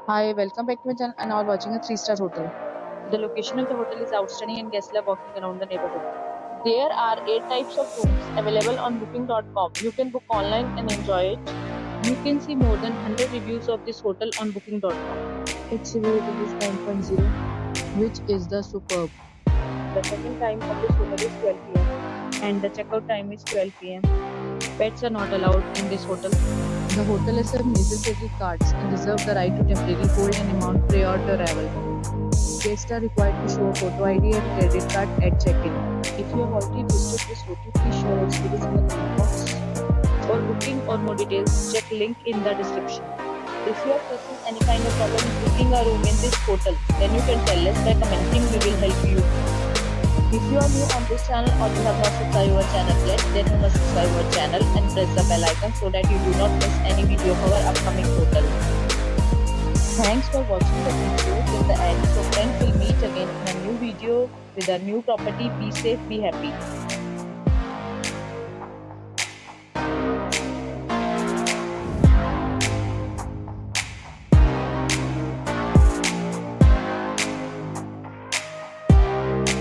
Hi, welcome back to my channel and now watching a 3-star hotel. The location of the hotel is outstanding and guests love walking around the neighborhood. There are 8 types of rooms available on booking.com. You can book online and enjoy it. You can see more than 100 reviews of this hotel on booking.com. Its review rating is 9.0, which is the superb. The check-in time of this hotel is 12 p.m. and the checkout time is 12 p.m. Pets are not allowed in this hotel. The hotel accepts major credit cards and reserves the right to temporarily hold an amount prior to arrival. Guests are required to show a photo ID and credit card at check-in. If you have already visited this hotel, please share your experience in the comment box. For booking or more details, check link in the description. If you are facing any kind of problem booking a room in this hotel, then you can tell us by commenting. We will help you. If you are new on this channel or you have not subscribed our channel yet, then you must subscribe our channel and press the bell icon so that you do not miss any video of our upcoming hotel. Thanks for watching the video till the end. So friends, will meet again in a new video with a new property. Be safe, be happy.